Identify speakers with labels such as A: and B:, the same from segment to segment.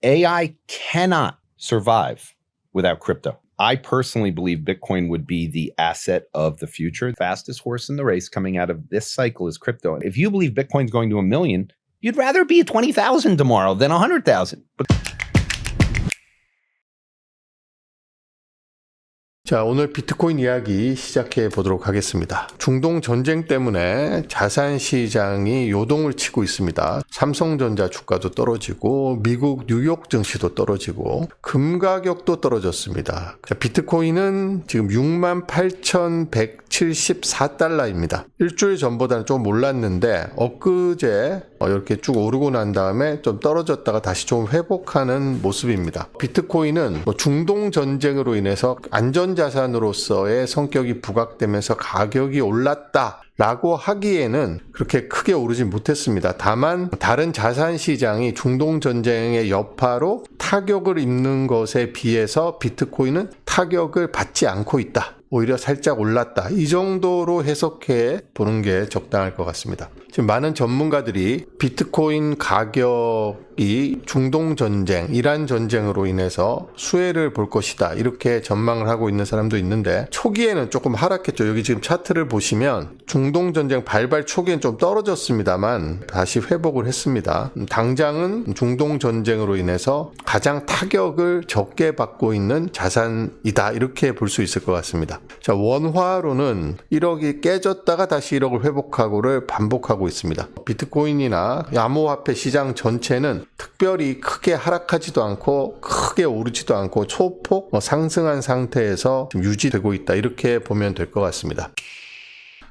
A: AI cannot survive without crypto. I personally believe Bitcoin would be the asset of the future. The fastest horse in the race coming out of this cycle is crypto. If you believe Bitcoin's going to 1 million, you'd rather be at 20,000 tomorrow than 100,000.
B: 자, 오늘 비트코인 이야기 시작해 보도록 하겠습니다. 중동 전쟁 때문에 자산 시장이 요동을 치고 있습니다. 삼성전자 주가도 떨어지고 미국 뉴욕 증시도 떨어지고 금 가격도 떨어졌습니다. 자, 비트코인은 지금 68,174달러입니다. 일주일 전보다는 좀 올랐는데 엊그제 이렇게 쭉 오르고 난 다음에 좀 떨어졌다가 다시 좀 회복하는 모습입니다. 비트코인은 중동 전쟁으로 인해서 안전자산으로서의 성격이 부각되면서 가격이 올랐다 라고 하기에는 그렇게 크게 오르지 못했습니다. 다만 다른 자산 시장이 중동 전쟁의 여파로 타격을 입는 것에 비해서 비트코인은 타격을 받지 않고 있다. 오히려 살짝 올랐다. 이 정도로 해석해 보는 게 적당할 것 같습니다. 지금 많은 전문가들이 비트코인 가격이 중동 전쟁, 이란 전쟁으로 인해서 수혜를 볼 것이다. 이렇게 전망을 하고 있는 사람도 있는데 초기에는 조금 하락했죠. 여기 지금 차트를 보시면 중동 전쟁 발발 초기엔 좀 떨어졌습니다만 다시 회복을 했습니다. 당장은 중동 전쟁으로 인해서 가장 타격을 적게 받고 있는 자산이다. 이렇게 볼 수 있을 것 같습니다. 자, 원화로는 1억이 깨졌다가 다시 1억을 회복하고를 반복하고 있습니다. 비트코인이나 암호화폐 시장 전체는 특별히 크게 하락하지도 않고 크게 오르지도 않고 소폭 상승한 상태에서 지금 유지되고 있다. 이렇게 보면 될 것 같습니다.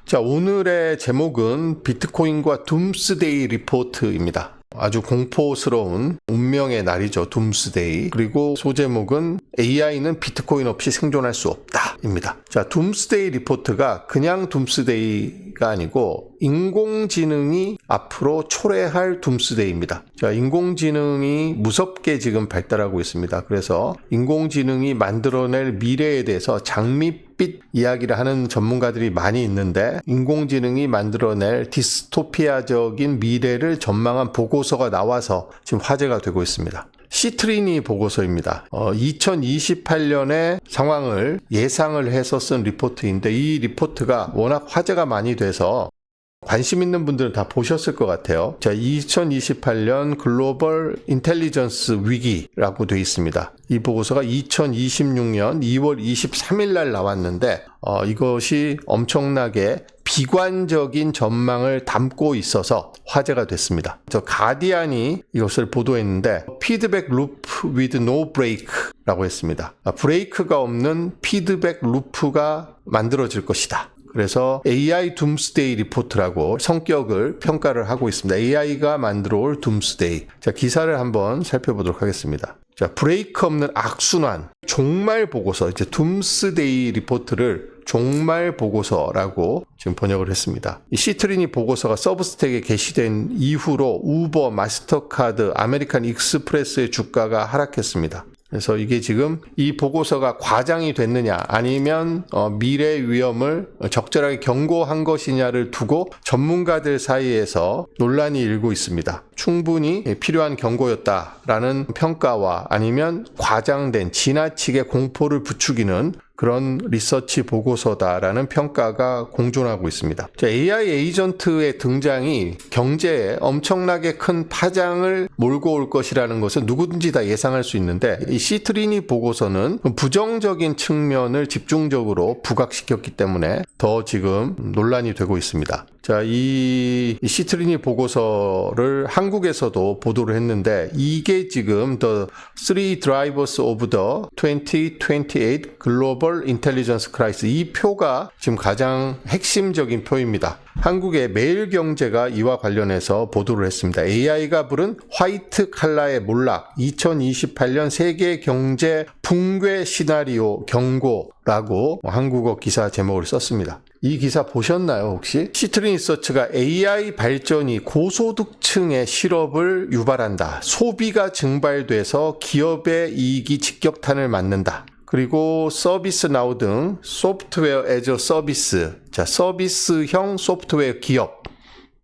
B: 자, 오늘의 제목은 비트코인과 둠스데이 리포트입니다. 아주 공포스러운 운명의 날이죠. 둠스데이. 그리고 소제목은 AI는 비트코인 없이 생존할 수 없다 입니다. 자, 둠스데이 리포트가 그냥 둠스데이가 아니고 인공지능이 앞으로 초래할 둠스데이입니다. 자, 인공지능이 무섭게 지금 발달하고 있습니다. 그래서 인공지능이 만들어낼 미래에 대해서 장밋빛 이야기를 하는 전문가들이 많이 있는데 인공지능이 만들어낼 디스토피아적인 미래를 전망한 보고서가 나와서 지금 화제가 되고 있습니다. 시트리니 보고서입니다. 2028년의 상황을 예상을 해서 쓴 리포트인데 이 리포트가 워낙 화제가 많이 돼서 관심 있는 분들은 다 보셨을 것 같아요. 자, 2028년 글로벌 인텔리전스 위기라고 되어 있습니다. 이 보고서가 2026년 2월 23일 날 나왔는데 이것이 엄청나게 비관적인 전망을 담고 있어서 화제가 됐습니다. 저 가디안이 이것을 보도했는데 피드백 루프 with no break라고 했습니다. 브레이크가 없는 피드백 루프가 만들어질 것이다. 그래서 AI 둠스데이 리포트라고 성격을 평가를 하고 있습니다. AI가 만들어 올 둠스데이. 자, 기사를 한번 살펴보도록 하겠습니다. 자, 브레이크 없는 악순환, 종말 보고서, 이제 둠스데이 리포트를 종말 보고서라고 지금 번역을 했습니다. 이 시트리니 보고서가 서브스택에 게시된 이후로 우버, 마스터카드, 아메리칸 익스프레스의 주가가 하락했습니다. 그래서 이게 지금 이 보고서가 과장이 됐느냐 아니면 미래 위험을 적절하게 경고한 것이냐를 두고 전문가들 사이에서 논란이 일고 있습니다. 충분히 필요한 경고였다라는 평가와 아니면 과장된 지나치게 공포를 부추기는 그런 리서치 보고서다라는 평가가 공존하고 있습니다. 자, AI 에이전트의 등장이 경제에 엄청나게 큰 파장을 몰고 올 것이라는 것은 누구든지 다 예상할 수 있는데 이 시트리니 보고서는 부정적인 측면을 집중적으로 부각시켰기 때문에 더 지금 논란이 되고 있습니다. 자, 이 시트리니 보고서를 한국에서도 보도를 했는데 이게 지금 The Three Drivers of the 2028 Global Intelligence Crisis, 이 표가 지금 가장 핵심적인 표입니다. 한국의 매일경제가 이와 관련해서 보도를 했습니다. AI가 부른 화이트 칼라의 몰락, 2028년 세계 경제 붕괴 시나리오 경고라고 한국어 기사 제목을 썼습니다. 이 기사 보셨나요, 혹시? 시트린 리서치가 AI 발전이 고소득층의 실업을 유발한다. 소비가 증발돼서 기업의 이익이 직격탄을 맞는다. 그리고 서비스 나우 등 소프트웨어 애저 서비스, 자, 서비스형 소프트웨어 기업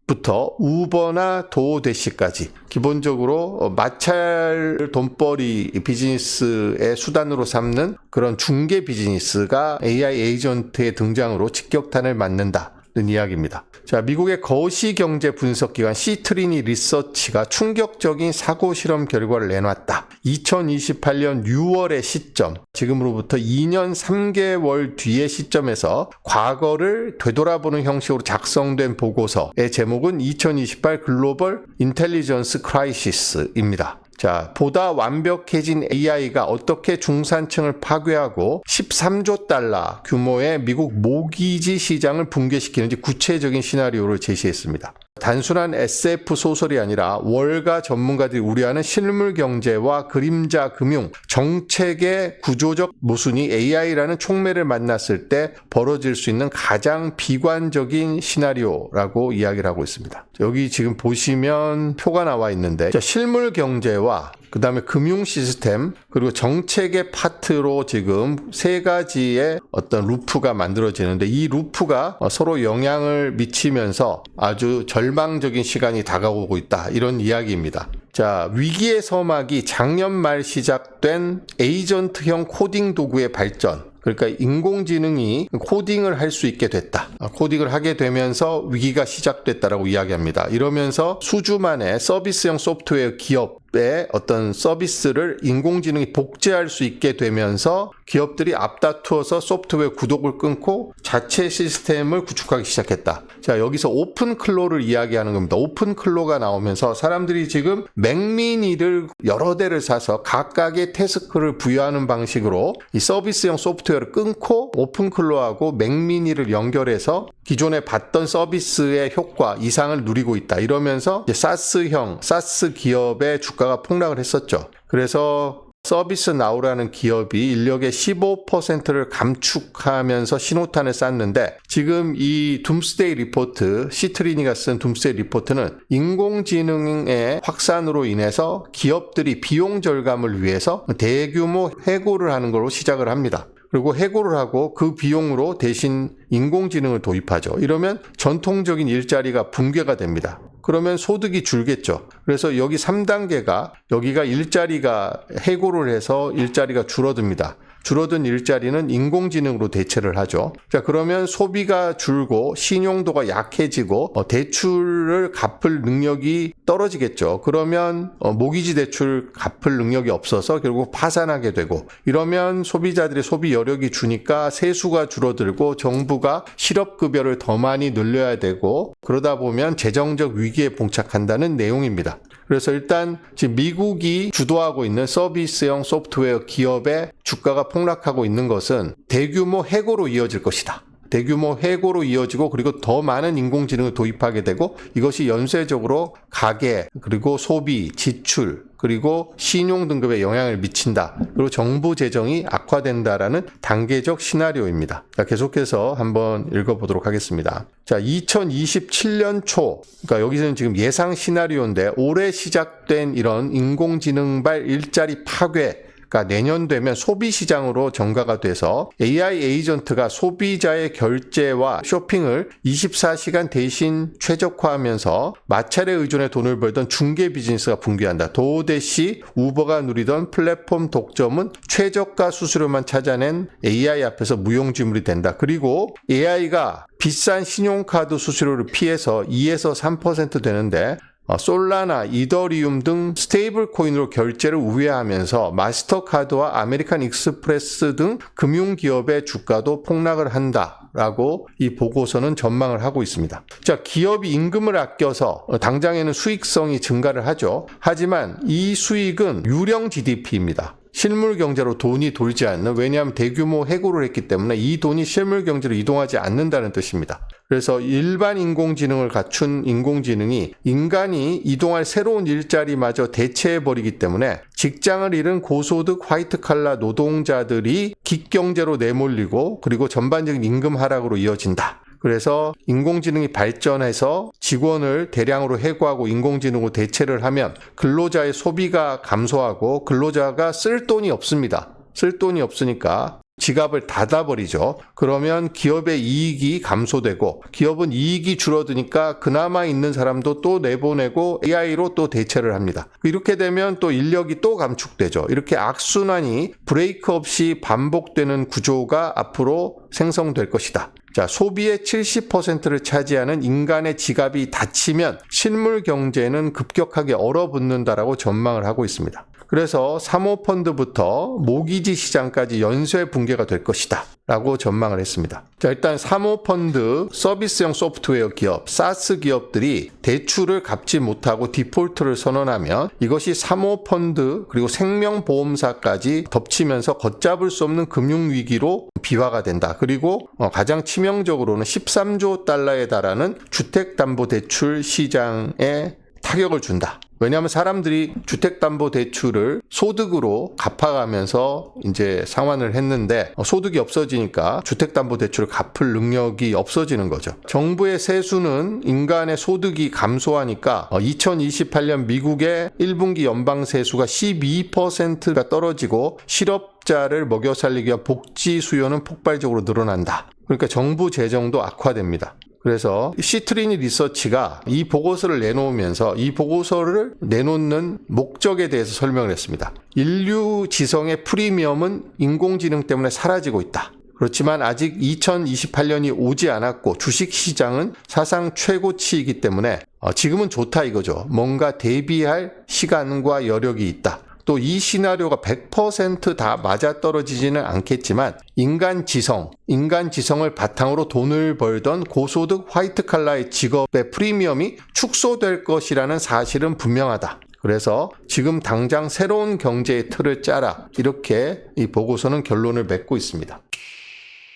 B: 부터 우버나 도어대시까지 기본적으로 마찰 돈벌이 비즈니스의 수단으로 삼는 그런 중개 비즈니스가 AI 에이전트의 등장으로 직격탄을 맞는다. 는 이야기입니다. 자, 미국의 거시경제 분석기관 시트리니 리서치가 충격적인 사고 실험 결과를 내놨다. 2028년 6월의 시점, 지금으로부터 2년 3개월 뒤의 시점에서 과거를 되돌아보는 형식으로 작성된 보고서의 제목은 2028 글로벌 인텔리전스 크라이시스입니다. 자, 보다 완벽해진 AI가 어떻게 중산층을 파괴하고 13조 달러 규모의 미국 모기지 시장을 붕괴시키는지 구체적인 시나리오를 제시했습니다. 단순한 SF 소설이 아니라 월가 전문가들이 우려하는 실물 경제와 그림자 금융, 정책의 구조적 모순이 AI라는 촉매를 만났을 때 벌어질 수 있는 가장 비관적인 시나리오라고 이야기를 하고 있습니다. 여기 지금 보시면 표가 나와 있는데, 실물 경제와 그 다음에 금융 시스템 그리고 정책의 파트로 지금 세 가지의 어떤 루프가 만들어지는데, 이 루프가 서로 영향을 미치면서 아주 절망적인 시간이 다가오고 있다, 이런 이야기입니다. 자, 위기의 서막이 작년 말 시작된 에이전트형 코딩 도구의 발전, 그러니까 인공지능이 코딩을 할 수 있게 됐다. 코딩을 하게 되면서 위기가 시작됐다라고 이야기합니다. 이러면서 수주 만에 서비스형 소프트웨어 기업의 어떤 서비스를 인공지능이 복제할 수 있게 되면서 기업들이 앞다투어서 소프트웨어 구독을 끊고 자체 시스템을 구축하기 시작했다. 자, 여기서 오픈 클로를 이야기하는 겁니다. 오픈 클로가 나오면서 사람들이 지금 맥미니를 여러 대를 사서 각각의 태스크를 부여하는 방식으로 이 서비스형 소프트웨어를 끊고 오픈 클로하고 맥미니를 연결해서 기존에 받던 서비스의 효과 이상을 누리고 있다. 이러면서 이제 사스 기업의 주가가 폭락을 했었죠. 그래서 서비스 나우라는 기업이 인력의 15%를 감축하면서 신호탄을 쐈는데, 지금 이 둠스데이 리포트, 시트리니가 쓴 둠스데이 리포트는 인공지능의 확산으로 인해서 기업들이 비용 절감을 위해서 대규모 해고를 하는 걸로 시작을 합니다. 그리고 해고를 하고 그 비용으로 대신 인공지능을 도입하죠. 이러면 전통적인 일자리가 붕괴가 됩니다. 그러면 소득이 줄겠죠. 그래서 여기 3단계가, 여기가 일자리가 해고를 해서 일자리가 줄어듭니다. 줄어든 일자리는 인공지능으로 대체를 하죠. 자, 그러면 소비가 줄고 신용도가 약해지고 대출을 갚을 능력이 떨어지겠죠. 그러면 모기지 대출 갚을 능력이 없어서 결국 파산하게 되고, 이러면 소비자들의 소비 여력이 주니까 세수가 줄어들고 정부가 실업급여를 더 많이 늘려야 되고, 그러다 보면 재정적 위기에 봉착한다는 내용입니다. 그래서 일단 지금 미국이 주도하고 있는 서비스형 소프트웨어 기업의 주가가 폭락하고 있는 것은 대규모 해고로 이어질 것이다. 대규모 해고로 이어지고, 그리고 더 많은 인공지능을 도입하게 되고, 이것이 연쇄적으로 가계, 그리고 소비, 지출, 그리고 신용 등급에 영향을 미친다. 그리고 정부 재정이 악화된다라는 단계적 시나리오입니다. 자, 계속해서 한번 읽어보도록 하겠습니다. 자, 2027년 초, 그러니까 여기서는 지금 예상 시나리오인데, 올해 시작된 이런 인공지능발 일자리 파괴, 그러니까 내년 되면 소비 시장으로 전가가 돼서 AI 에이전트가 소비자의 결제와 쇼핑을 24시간 대신 최적화하면서 마찰에 의존해 돈을 벌던 중개 비즈니스가 붕괴한다. 도어대시, 우버가 누리던 플랫폼 독점은 최저가 수수료만 찾아낸 AI 앞에서 무용지물이 된다. 그리고 AI가 비싼 신용카드 수수료를 피해서 2에서 3% 되는데, 솔라나, 이더리움 등 스테이블 코인으로 결제를 우회하면서 마스터카드와 아메리칸 익스프레스 등 금융기업의 주가도 폭락을 한다라고 이 보고서는 전망을 하고 있습니다. 자, 기업이 임금을 아껴서 당장에는 수익성이 증가를 하죠. 하지만 이 수익은 유령 GDP입니다. 실물 경제로 돈이 돌지 않는, 왜냐하면 대규모 해고를 했기 때문에 이 돈이 실물 경제로 이동하지 않는다는 뜻입니다. 그래서 일반 인공지능을 갖춘 인공지능이 인간이 이동할 새로운 일자리마저 대체해버리기 때문에 직장을 잃은 고소득 화이트칼라 노동자들이 긱경제로 내몰리고, 그리고 전반적인 임금 하락으로 이어진다. 그래서 인공지능이 발전해서 직원을 대량으로 해고하고 인공지능으로 대체를 하면 근로자의 소비가 감소하고 근로자가 쓸 돈이 없습니다. 쓸 돈이 없으니까 지갑을 닫아버리죠. 그러면 기업의 이익이 감소되고 기업은 이익이 줄어드니까 그나마 있는 사람도 또 내보내고 AI로 또 대체를 합니다. 이렇게 되면 또 인력이 또 감축되죠. 이렇게 악순환이 브레이크 없이 반복되는 구조가 앞으로 생성될 것이다. 자, 소비의 70%를 차지하는 인간의 지갑이 닫히면 실물 경제는 급격하게 얼어붙는다라고 전망을 하고 있습니다. 그래서 사모펀드부터 모기지 시장까지 연쇄 붕괴가 될 것이다 라고 전망을 했습니다. 자, 일단 사모펀드, 서비스형 소프트웨어 기업, 사스 기업들이 대출을 갚지 못하고 디폴트를 선언하면 이것이 사모펀드 그리고 생명보험사까지 덮치면서 걷잡을 수 없는 금융위기로 비화가 된다. 그리고 가장 치명적으로는 13조 달러에 달하는 주택담보대출 시장에 타격을 준다. 왜냐하면 사람들이 주택담보대출을 소득으로 갚아가면서 이제 상환을 했는데 소득이 없어지니까 주택담보대출을 갚을 능력이 없어지는 거죠. 정부의 세수는 인간의 소득이 감소하니까 2028년 미국의 1분기 연방세수가 12%가 떨어지고 실업자를 먹여 살리기 위한 복지 수요는 폭발적으로 늘어난다. 그러니까 정부 재정도 악화됩니다. 그래서 시트리니 리서치가 이 보고서를 내놓으면서 이 보고서를 내놓는 목적에 대해서 설명을 했습니다. 인류 지성의 프리미엄은 인공지능 때문에 사라지고 있다. 그렇지만 아직 2028년이 오지 않았고 주식시장은 사상 최고치이기 때문에 지금은 좋다 이거죠. 뭔가 대비할 시간과 여력이 있다. 또 이 시나리오가 100% 다 맞아떨어지지는 않겠지만 인간지성을 바탕으로 돈을 벌던 고소득 화이트 칼라의 직업의 프리미엄이 축소될 것이라는 사실은 분명하다. 그래서 지금 당장 새로운 경제의 틀을 짜라. 이렇게 이 보고서는 결론을 맺고 있습니다.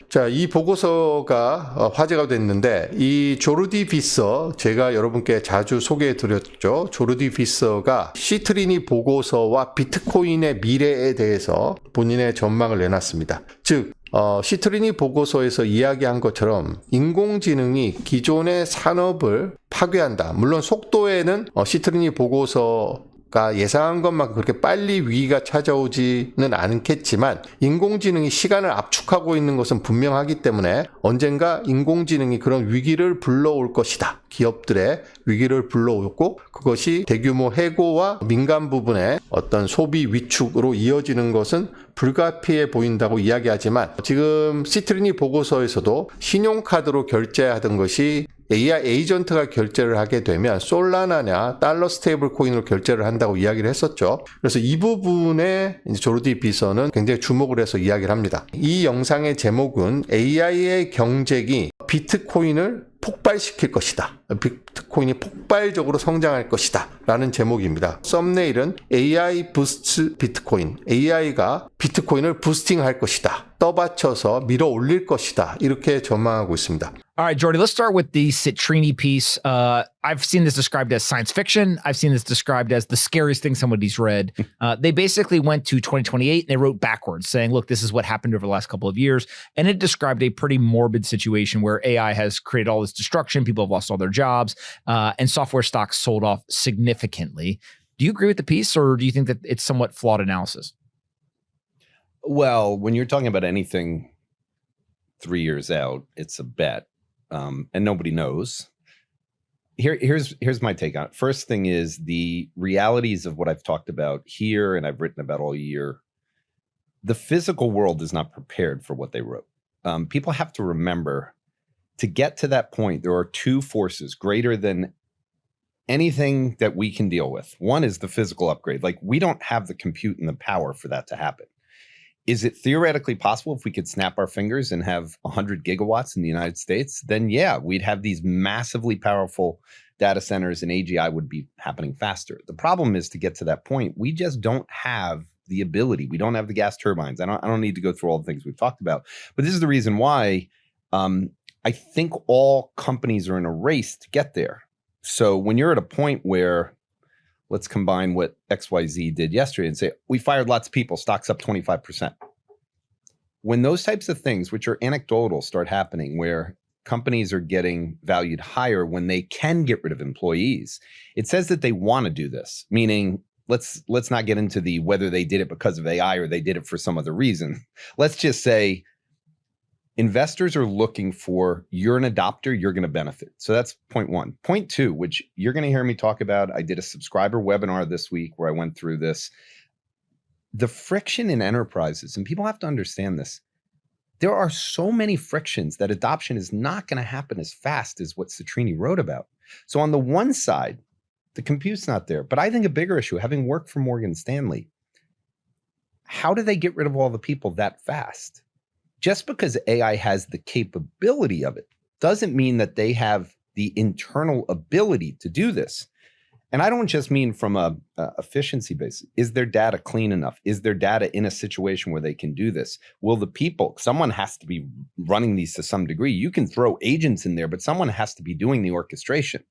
B: 자, 이 보고서가 화제가 됐는데 이 조르디 비서 제가 여러분께 자주 소개해 드렸죠. 조르디 비서가 시트리니 보고서와 비트코인의 미래에 대해서 본인의 전망을 내놨습니다. 즉 시트리니 보고서에서 이야기한 것처럼 인공지능이 기존의 산업을 파괴한다. 물론 속도에는 시트리니 보고서가 예상한 것만큼 그렇게 빨리 위기가 찾아오지는 않겠지만 인공지능이 시간을 압축하고 있는 것은 분명하기 때문에 언젠가 인공지능이 그런 위기를 불러올 것이다. 기업들의 위기를 불러오고 그것이 대규모 해고와 민간 부분의 어떤 소비 위축으로 이어지는 것은 불가피해 보인다고 이야기하지만 지금 시트리니 보고서에서도 신용카드로 결제하던 것이 AI 에이전트가 결제를 하게 되면 솔라나냐 달러 스테이블 코인으로 결제를 한다고 이야기를 했었죠. 그래서 이 부분에 이제 조르디 비서는 굉장히 주목을 해서 이야기를 합니다. 이 영상의 제목은 AI의 경쟁이 비트코인을 폭발시킬 것이다. 비트코인이 폭발적으로 성장할 것이다. 라는 제목입니다. 썸네일은 AI 부스트 비트코인. AI가 비트코인을 부스팅할 것이다. 떠받쳐서 밀어 올릴 것이다. 이렇게 전망하고 있습니다.
C: All right, Jordy, let's start with the Citrini piece. I've seen this described as science fiction. I've seen this described as the scariest thing somebody's read. They basically went to 2028 and they wrote backwards saying, look, this is what happened over the last couple of years. And it described a pretty morbid situation where AI has created all this destruction. People have lost all their jobs and software stocks sold off significantly. Do you agree with the piece or do you think that it's somewhat flawed analysis?
A: Well, when you're talking about anything 3 years out, it's a bet. And nobody knows. Here's my take on it. First thing is the realities of what I've talked about here and I've written about all year. The physical world is not prepared for what they wrote. People have to remember to get to that point, there are two forces greater than anything that we can deal with. One is the physical upgrade. Like we don't have the compute and the power for that to happen. Is it theoretically possible if we could snap our fingers and have 100 gigawatts in the United States? Then yeah, we'd have these massively powerful data centers and AGI would be happening faster. The problem is to get to that point, we just don't have the ability. We don't have the gas turbines. I don't need to go through all the things we've talked about, but this is the reason why I think all companies are in a race to get there. So when you're at a point where let's combine what XYZ did yesterday and say, we fired lots of people, stocks up 25%. When those types of things, which are anecdotal, start happening where companies are getting valued higher when they can get rid of employees, it says that they want to do this, meaning let's not get into the whether they did it because of AI or they did it for some other reason. Let's just say investors are looking for, you're an adopter, you're going to benefit. So that's point one. Point two, which you're going to hear me talk about, I did a subscriber webinar this week where I went through this. The friction in enterprises, and people have to understand this, there are so many frictions that adoption is not going to happen as fast as what Citrini wrote about. So on the one side, the compute's not there. But I think a bigger issue, having worked for Morgan Stanley, how do they get rid of all the people that fast? Just because AI has the capability of it doesn't mean that they have the internal ability to do this. And I don't just mean from a efficiency basis. Is their data clean enough? Is their data in a situation where they can do this? Will the people, someone has to be running these to some degree. You can throw agents in there, but someone has to be doing the orchestration.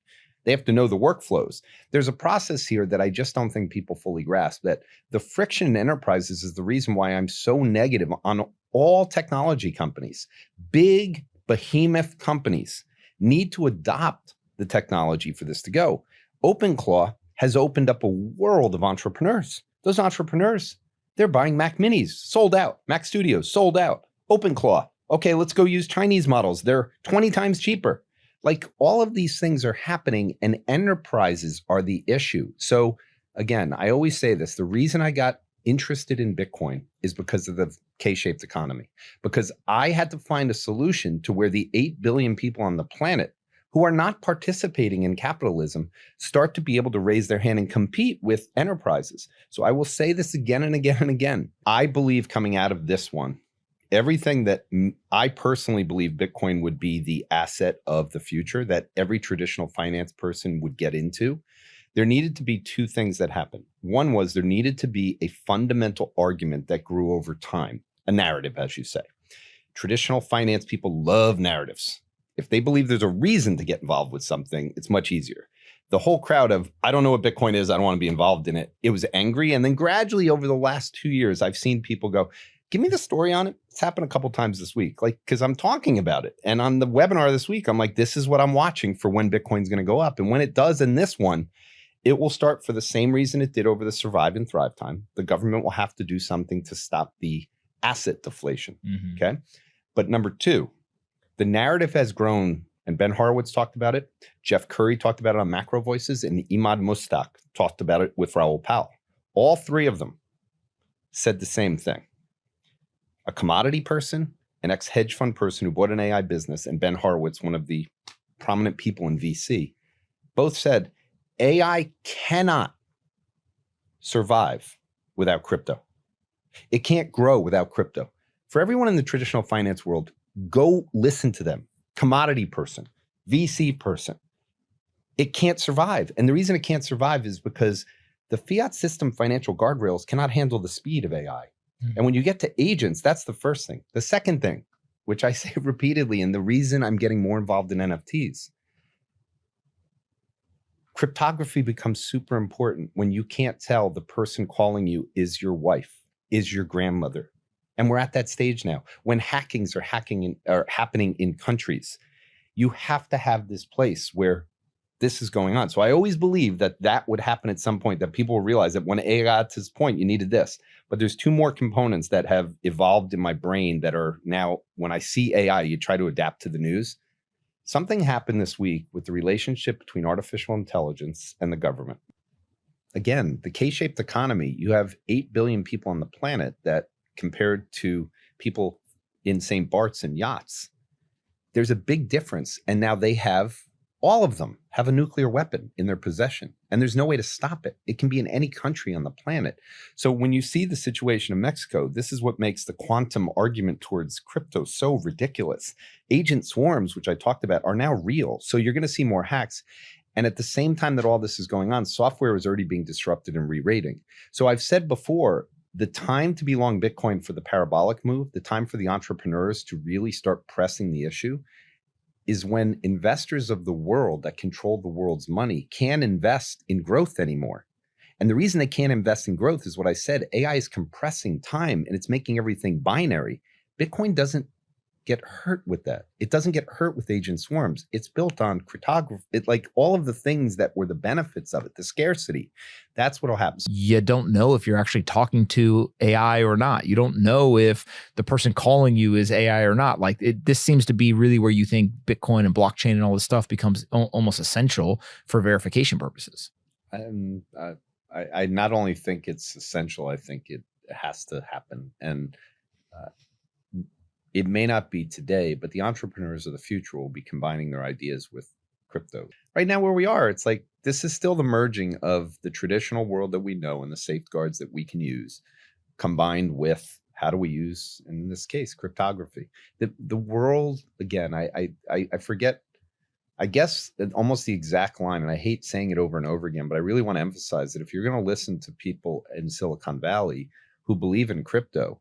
A: They have to know the workflows. There's a process here that I just don't think people fully grasp, that the friction in enterprises is the reason why I'm so negative on all technology companies. Big behemoth companies need to adopt the technology for this to go. OpenClaw has opened up a world of entrepreneurs. Those entrepreneurs, they're buying Mac Minis, sold out. Mac Studios, sold out. OpenClaw, okay, let's go use Chinese models. They're 20 times cheaper. Like, all of these things are happening and enterprises are the issue. So again, I always say this, the reason I got interested in Bitcoin is because of the K-shaped economy, because I had to find a solution to where the 8 billion people on the planet who are not participating in capitalism start to be able to raise their hand and compete with enterprises. So I will say this again and again and again. I believe coming out of this one, everything that I personally believe Bitcoin would be the asset of the future that every traditional finance person would get into, there needed to be two things that happened. One was there needed to be a fundamental argument that grew over time, a narrative, as you say. Traditional finance people love narratives. If they believe there's a reason to get involved with something, it's much easier. The whole crowd of, I don't know what Bitcoin is, I don't want to be involved in it, it was angry. And then gradually over the last 2 years, I've seen people go, give me the story on it. It's happened a couple times this week, like, because I'm talking about it. And on the webinar this week, I'm like, this is what I'm watching for when Bitcoin's going to go up. And when it does in this one, it will start for the same reason it did over the Survive and Thrive time. The government will have to do something to stop the asset deflation. Okay. But number two, the narrative has grown, and Ben Horowitz talked about it. Jeff Curry talked about it on Macro Voices, and Imad Mustaq talked about it with Raoul Pal. All three of them said the same thing. A commodity person, an ex-hedge fund person who bought an AI business, and Ben Horowitz, one of the prominent people in VC, both said AI cannot survive without crypto. It can't grow without crypto. For everyone in the traditional finance world, go listen to them. Commodity person, VC person. It can't survive. And the reason it can't survive is because the fiat system financial guardrails cannot handle the speed of AI. And when you get to agents, that's the first thing. The second thing, which I say repeatedly, and the reason I'm getting more involved in NFTs, cryptography becomes super important when you can't tell the person calling you is your wife, is your grandmother. And we're at that stage now. When hackings are happening in countries, you have to have this place where this is going on. So I always believe that that would happen at some point, that people will realize that when AI got to this point, you needed this. But there's two more components that have evolved in my brain that are now, when I see AI, you try to adapt to the news. Something happened this week with the relationship between artificial intelligence and the government. Again, the K-shaped economy, you have 8 billion people on the planet that, compared to people in St. Bart's and yachts, there's a big difference. And now they have, all of them have a nuclear weapon in their possession, and there's no way to stop it. It can be in any country on the planet. So when you see the situation in Mexico, this is what makes the quantum argument towards crypto so ridiculous. Agent swarms, which I talked about, are now real. So you're going to see more hacks. And at the same time that all this is going on, software is already being disrupted and re-rating. So I've said before, the time to be long Bitcoin for the parabolic move, the time for the entrepreneurs to really start pressing the issue, is when investors of the world that control the world's money can't invest in growth anymore. And the reason they can't invest in growth is what I said, AI is compressing time and it's making everything binary. Bitcoin doesn't get hurt with that. It doesn't get hurt with agent swarms. It's built on cryptography. Like all of the things that were the benefits of it, the scarcity. That's what'll happen.
C: You don't know if you're actually talking to AI or not. You don't know if the person calling you is AI or not. Like this seems to be really where you think Bitcoin and blockchain and all this stuff becomes almost essential for verification purposes.
A: I not only think it's essential, I think it has to happen. And it may not be today, but the entrepreneurs of the future will be combining their ideas with crypto. Right now, where we are, it's like this is still the merging of the traditional world that we know and the safeguards that we can use, combined with how do we use, in this case, cryptography. The world, again, I forget, I guess almost the exact line, and I hate saying it over and over again, but I really want to emphasize that if you're going to listen to people in Silicon Valley who believe in crypto,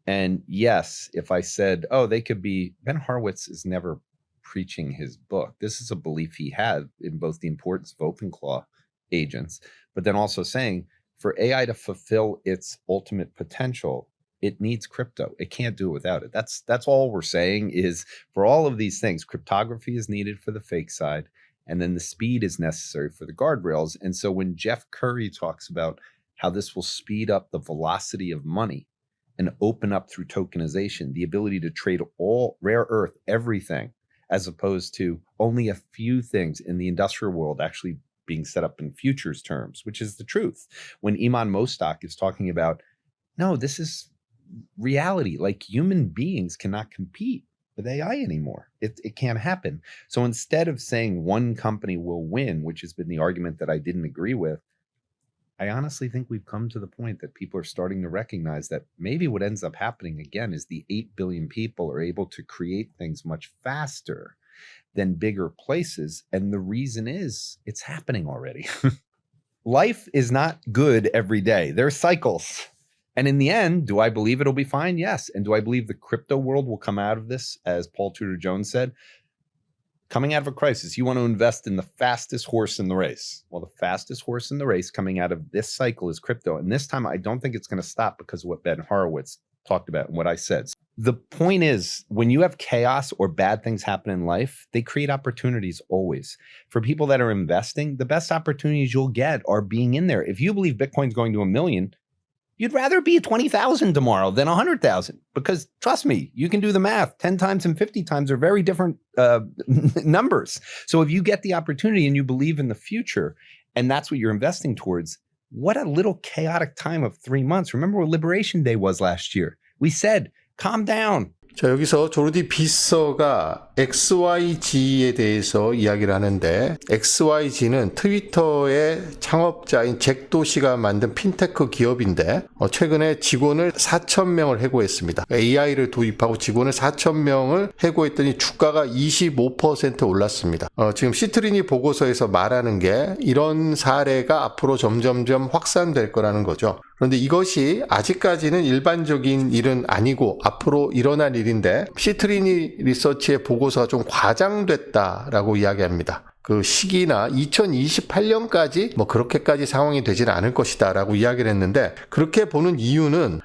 A: and yes, if I said, oh, they could be, Ben Horowitz is never preaching his book. This is a belief he had in both the importance of OpenClaw agents, but then also saying for AI to fulfill its ultimate potential, it needs crypto. It can't do it without it. That's all we're saying is for all of these things, cryptography is needed for the fake side, and then the speed is necessary for the guardrails. And so when Jeff Curry talks about how this will speed up the velocity of money and open up through tokenization, the ability to trade all rare earth, everything, as opposed to only a few things in the industrial world actually being set up in futures terms, which is the truth. When Iman Mostak is talking about, no, this is reality. Like human beings cannot compete with AI anymore. It can't happen. So instead of saying one company will win, which has been the argument that I didn't agree with, I honestly think we've come to the point that people are starting to recognize that maybe what ends up happening again is the 8 billion people are able to create things much faster than bigger places. And the reason is it's happening already. Life is not good every day. There are cycles. And in the end, do I believe it'll be fine? Yes. And do I believe the crypto world will come out of this, as Paul Tudor Jones said? Coming out of a crisis, you want to invest in the fastest horse in the race. Well, the fastest horse in the race coming out of this cycle is crypto. And this time, I don't think it's going to stop because of what Ben Horowitz talked about and what I said. The point is, when you have chaos or bad things happen in life, they create opportunities always. For people that are investing, the best opportunities you'll get are being in there. If you believe Bitcoin's going to 1 million, you'd rather be 20,000 tomorrow than 100,000, because trust me, you can do the math. 10 times and 50 times are very different numbers. So if you get the opportunity and you believe in the future, and that's what you're investing towards, what a little chaotic time of 3 months. Remember what Liberation Day was last year? We said, calm down.
B: 자, 여기서 조르디 비서가 XYG에 대해서 이야기를 하는데, XYG는 트위터의 창업자인 잭 도시가 만든 핀테크 기업인데 최근에 직원을 4,000명을 해고했습니다. AI를 도입하고 직원을 4,000명을 해고했더니 주가가 25% 올랐습니다. 지금 시트리니 보고서에서 말하는 게 이런 사례가 앞으로 점점점 확산될 거라는 거죠. 그런데 이것이 아직까지는 일반적인 일은 아니고 앞으로 일어날 일인데, 시트리니 리서치의 보고서가 좀 과장됐다라고 이야기합니다. 그 시기나 2028년까지 뭐 그렇게까지 상황이 되지는 않을 것이다 라고 이야기를 했는데, 그렇게 보는 이유는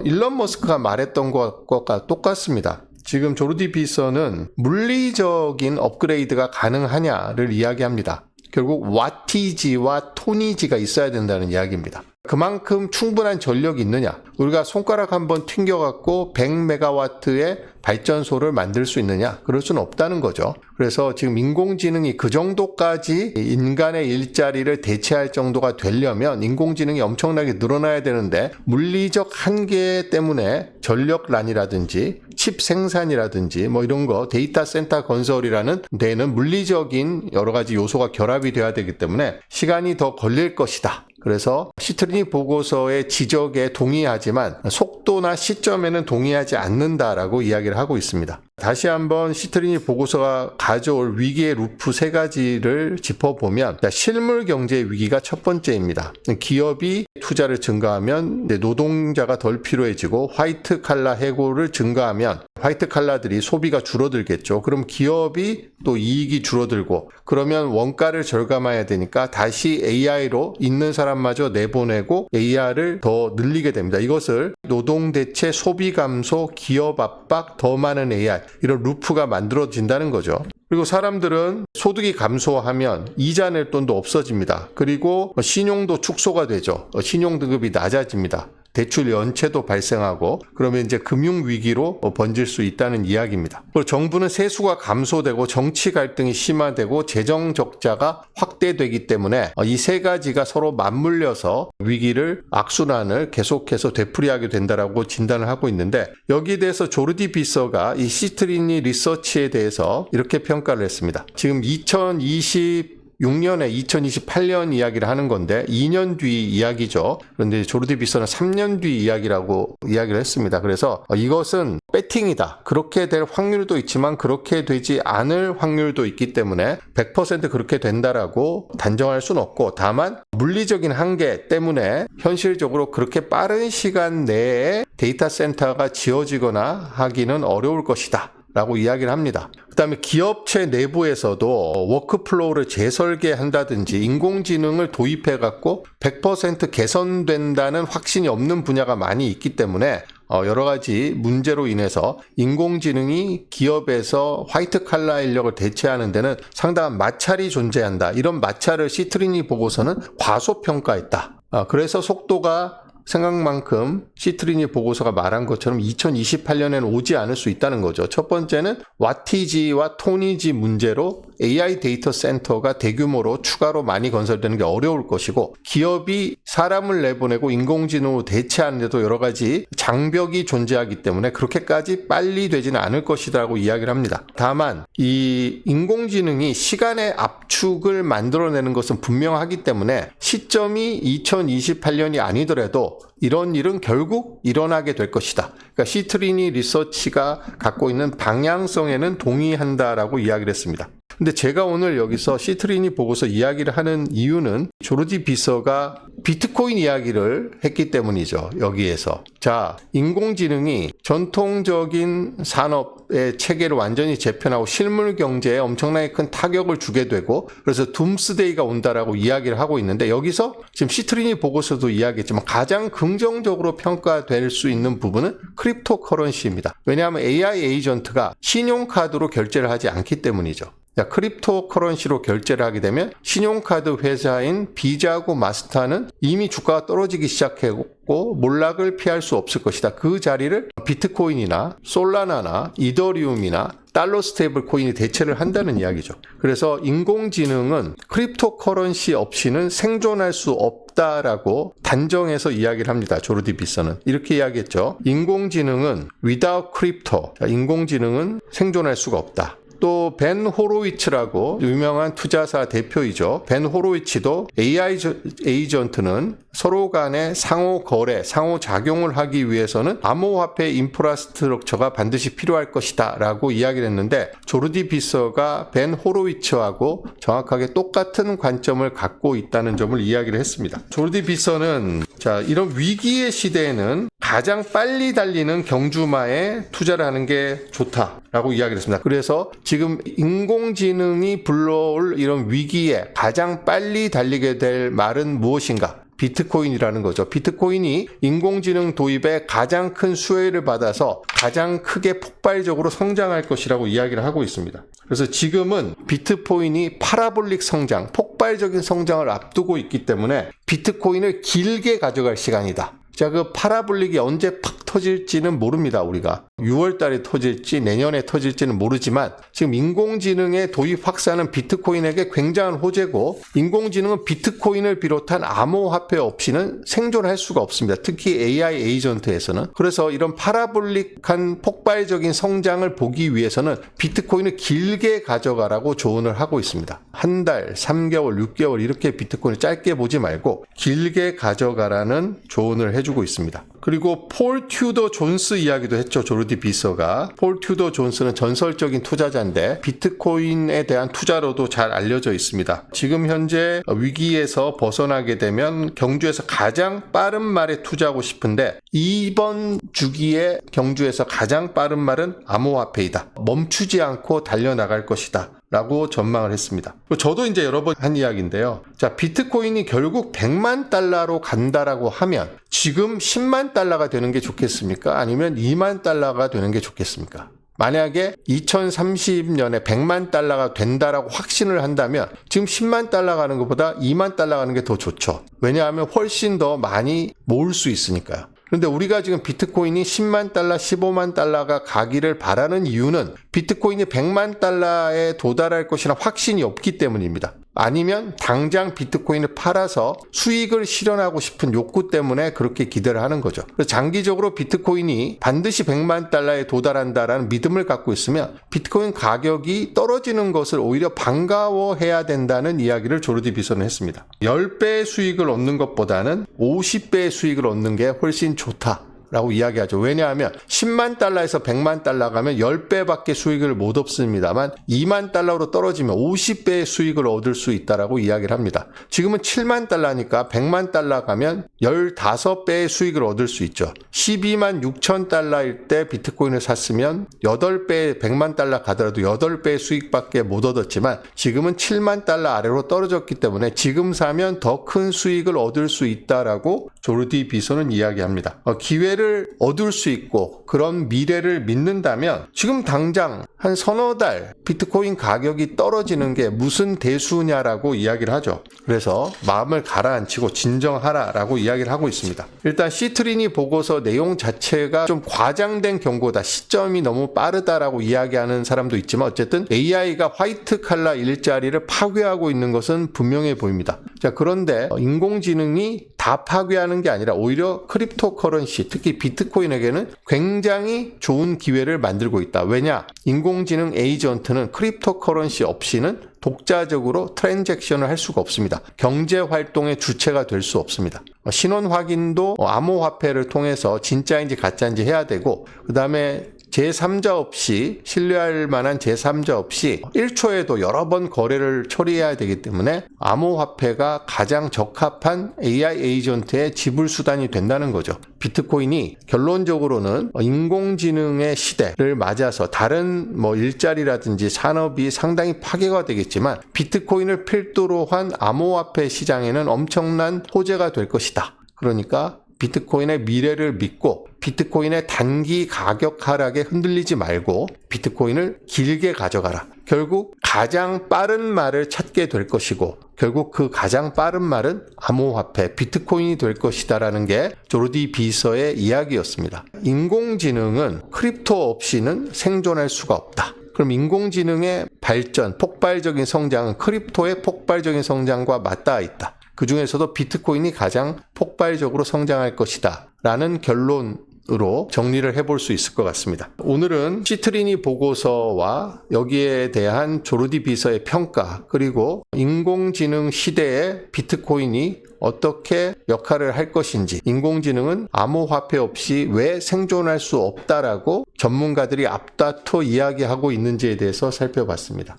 B: 일론 머스크가 말했던 것과 똑같습니다. 지금 조르디 비서는 물리적인 업그레이드가 가능하냐를 이야기합니다. 결국 와티지와 토니지가 있어야 된다는 이야기입니다. 그만큼 충분한 전력이 있느냐? 우리가 손가락 한번 튕겨갖고 100메가와트의 발전소를 만들 수 있느냐? 그럴 수는 없다는 거죠. 그래서 지금 인공지능이 그 정도까지 인간의 일자리를 대체할 정도가 되려면 인공지능이 엄청나게 늘어나야 되는데, 물리적 한계 때문에 전력난이라든지 칩 생산이라든지 뭐 이런 거, 데이터 센터 건설이라는 데는 물리적인 여러 가지 요소가 결합이 돼야 되기 때문에 시간이 더 걸릴 것이다. 그래서 시트리니 보고서의 지적에 동의하지만 속도나 시점에는 동의하지 않는다라고 이야기를 하고 있습니다. 다시 한번 시트리니 보고서가 가져올 위기의 루프 세 가지를 짚어보면 실물 경제 위기가 첫 번째입니다. 기업이 투자를 증가하면 노동자가 덜 필요해지고 화이트 칼라 해고를 증가하면 화이트 칼라들이 소비가 줄어들겠죠. 그럼 기업이 또 이익이 줄어들고 그러면 원가를 절감해야 되니까 다시 AI로 있는 사람마저 내보내고 AI를 더 늘리게 됩니다. 이것을 노동 대체, 소비 감소, 기업 압박, 더 많은 AI 이런 루프가 만들어진다는 거죠. 그리고 사람들은 소득이 감소하면 이자 낼 돈도 없어집니다. 그리고 신용도 축소가 되죠. 신용 등급이 낮아집니다. 대출 연체도 발생하고 그러면 이제 금융위기로 번질 수 있다는 이야기입니다. 그리고 정부는 세수가 감소되고 정치 갈등이 심화되고 재정 적자가 확대되기 때문에 이 세 가지가 서로 맞물려서 위기를 악순환을 계속해서 되풀이하게 된다라고 진단을 하고 있는데 여기에 대해서 조르디 비서가 이 시트리니 리서치에 대해서 이렇게 평가를 했습니다. 지금 2026년에 2028년 이야기를 하는 건데 2년 뒤 이야기죠. 그런데 조르디 비서는 3년 뒤 이야기라고 이야기를 했습니다. 그래서 이것은 배팅이다. 그렇게 될 확률도 있지만 그렇게 되지 않을 확률도 있기 때문에 100% 그렇게 된다라고 단정할 수는 없고 다만 물리적인 한계 때문에 현실적으로 그렇게 빠른 시간 내에 데이터 센터가 지어지거나 하기는 어려울 것이다. 라고 이야기를 합니다. 그 다음에 기업체 내부에서도 워크플로우를 재설계한다든지 인공지능을 도입해갖고 100% 개선된다는 확신이 없는 분야가 많이 있기 때문에 여러 가지 문제로 인해서 인공지능이 기업에서 화이트 칼라 인력을 대체하는 데는 상당한 마찰이 존재한다. 이런 마찰을 시트리니 보고서는 과소평가했다. 그래서 속도가 생각만큼 시트리니 보고서가 말한 것처럼 2028년에는 오지 않을 수 있다는 거죠. 첫 번째는 와티지와 토니지 문제로 AI 데이터 센터가 대규모로 추가로 많이 건설되는 게 어려울 것이고 기업이 사람을 내보내고 인공지능으로 대체하는 데도 여러 가지 장벽이 존재하기 때문에 그렇게까지 빨리 되지는 않을 것이라고 이야기를 합니다. 다만 이 인공지능이 시간의 압축을 만들어내는 것은 분명하기 때문에 시점이 2028년이 아니더라도 이런 일은 결국 일어나게 될 것이다. 그러니까 시트리니 리서치가 갖고 있는 방향성에는 동의한다라고 이야기를 했습니다. 근데 제가 오늘 여기서 시트리니 보고서 이야기를 하는 이유는 조르디 비서가 비트코인 이야기를 했기 때문이죠. 여기에서. 자, 인공지능이 전통적인 산업의 체계를 완전히 재편하고 실물 경제에 엄청나게 큰 타격을 주게 되고 그래서 둠스데이가 온다라고 이야기를 하고 있는데 여기서 지금 시트리니 보고서도 이야기했지만 가장 긍정적으로 평가될 수 있는 부분은 크립토 커런시입니다. 왜냐하면 AI 에이전트가 신용카드로 결제를 하지 않기 때문이죠. 크립토 커런시로 결제를 하게 되면 신용카드 회사인 비자하고 마스터는 이미 주가가 떨어지기 시작했고 몰락을 피할 수 없을 것이다. 그 자리를 비트코인이나 솔라나나 이더리움이나 달러 스테이블 코인이 대체를 한다는 이야기죠. 그래서 인공지능은 크립토 커런시 없이는 생존할 수 없다라고 단정해서 이야기를 합니다. 조르디 비서는 이렇게 이야기했죠. 인공지능은 without crypto, 인공지능은 생존할 수가 없다. 또 벤 호로위츠라고 유명한 투자사 대표이죠. 벤 호로위츠도 AI 에이전트는 서로 간의 상호 거래, 상호 작용을 하기 위해서는 암호화폐 인프라스트럭처가 반드시 필요할 것이다 라고 이야기를 했는데 조르디 비서가 벤 호로위츠하고 정확하게 똑같은 관점을 갖고 있다는 점을 이야기를 했습니다. 조르디 비서는 자, 이런 위기의 시대에는 가장 빨리 달리는 경주마에 투자를 하는 게 좋다라고 이야기를 했습니다. 그래서 지금 인공지능이 불러올 이런 위기에 가장 빨리 달리게 될 말은 무엇인가? 비트코인이라는 거죠. 비트코인이 인공지능 도입에 가장 큰 수혜를 받아서 가장 크게 폭발적으로 성장할 것이라고 이야기를 하고 있습니다. 그래서 지금은 비트코인이 파라볼릭 성장, 폭발적인 성장을 앞두고 있기 때문에 비트코인을 길게 가져갈 시간이다. 자, 그 파라볼릭이 언제 팍 터질지는 모릅니다, 우리가. 6월 달에 터질지 내년에 터질지는 모르지만 지금 인공지능의 도입 확산은 비트코인에게 굉장한 호재고 인공지능은 비트코인을 비롯한 암호화폐 없이는 생존할 수가 없습니다. 특히 AI 에이전트에서는. 그래서 이런 파라볼릭한 폭발적인 성장을 보기 위해서는 비트코인을 길게 가져가라고 조언을 하고 있습니다. 한 달, 3개월, 6개월 이렇게 비트코인을 짧게 보지 말고 길게 가져가라는 조언을 해주고 있습니다. 그리고 폴 튜더 존스 이야기도 했죠. 조르디 비서가. 폴 튜더 존스는 전설적인 투자자인데 비트코인에 대한 투자로도 잘 알려져 있습니다. 지금 현재 위기에서 벗어나게 되면 경주에서 가장 빠른 말에 투자하고 싶은데 이번 주기에 경주에서 가장 빠른 말은 암호화폐이다. 멈추지 않고 달려나갈 것이다. 라고 전망을 했습니다. 저도 이제 여러 번 한 이야기인데요. 자, 비트코인이 결국 100만 달러로 간다라고 하면 지금 10만 달러가 되는 게 좋겠습니까? 아니면 2만 달러가 되는 게 좋겠습니까? 만약에 2030년에 100만 달러가 된다라고 확신을 한다면 지금 10만 달러 가는 것보다 2만 달러 가는 게 더 좋죠. 왜냐하면 훨씬 더 많이 모을 수 있으니까요. 그런데 우리가 지금 비트코인이 10만 달러, 15만 달러가 가기를 바라는 이유는 비트코인이 100만 달러에 도달할 것이라 확신이 없기 때문입니다. 아니면 당장 비트코인을 팔아서 수익을 실현하고 싶은 욕구 때문에 그렇게 기대를 하는 거죠. 그래서 장기적으로 비트코인이 반드시 100만 달러에 도달한다라는 믿음을 갖고 있으면 비트코인 가격이 떨어지는 것을 오히려 반가워해야 된다는 이야기를 조르디 비서는 했습니다. 10배의 수익을 얻는 것보다는 50배의 수익을 얻는 게 훨씬 좋다. 라고 이야기하죠. 왜냐하면 10만 달러에서 100만 달러 가면 10배밖에 수익을 못 얻습니다만 2만 달러로 떨어지면 50배의 수익을 얻을 수 있다라고 이야기를 합니다. 지금은 7만 달러니까 100만 달러 가면 15배의 수익을 얻을 수 있죠. 12만 6천 달러일 때 비트코인을 샀으면 8배, 100만 달러 가더라도 8배의 수익밖에 못 얻었지만 지금은 7만 달러 아래로 떨어졌기 때문에 지금 사면 더 큰 수익을 얻을 수 있다라고 조르디 비서는 이야기합니다. 기회를 얻을 수 있고 그런 미래를 믿는다면 지금 당장 한 서너 달 비트코인 가격이 떨어지는 게 무슨 대수냐라고 이야기를 하죠. 그래서 마음을 가라앉히고 진정하라라고 이야기를 하고 있습니다. 일단 시트리니 보고서 내용 자체가 좀 과장된 경고다. 시점이 너무 빠르다라고 이야기하는 사람도 있지만 어쨌든 AI가 화이트 칼라 일자리를 파괴하고 있는 것은 분명해 보입니다. 자, 그런데 인공지능이 다 파괴하는 게 아니라 오히려 크립토 커런시, 특히 비트코인에게는 굉장히 좋은 기회를 만들고 있다. 왜냐? 인공지능 에이전트는 크립토 커런시 없이는 독자적으로 트랜잭션을 할 수가 없습니다. 경제 활동의 주체가 될 수 없습니다. 신원 확인도 암호화폐를 통해서 진짜인지 가짜인지 해야 되고 그 다음에 제3자 없이 신뢰할 만한 제3자 없이 1초에도 여러 번 거래를 처리해야 되기 때문에 암호화폐가 가장 적합한 AI 에이전트의 지불 수단이 된다는 거죠. 비트코인이 결론적으로는 인공지능의 시대를 맞아서 다른 일자리라든지 산업이 상당히 파괴가 되겠지만 비트코인을 필두로 한 암호화폐 시장에는 엄청난 호재가 될 것이다. 그러니까 비트코인의 미래를 믿고 비트코인의 단기 가격 하락에 흔들리지 말고 비트코인을 길게 가져가라. 결국 가장 빠른 말을 찾게 될 것이고 결국 그 가장 빠른 말은 암호화폐, 비트코인이 될 것이다라는 게 조르디 비서의 이야기였습니다. 인공지능은 크립토 없이는 생존할 수가 없다. 그럼 인공지능의 발전, 폭발적인 성장은 크립토의 폭발적인 성장과 맞닿아 있다. 그 중에서도 비트코인이 가장 폭발적으로 성장할 것이다 라는 결론으로 정리를 해볼 수 있을 것 같습니다. 오늘은 시트리니 보고서와 여기에 대한 조르디 비서의 평가 그리고 인공지능 시대에 비트코인이 어떻게 역할을 할 것인지 인공지능은 암호화폐 없이 왜 생존할 수 없다라고 전문가들이 앞다퉈 이야기하고 있는지에 대해서 살펴봤습니다.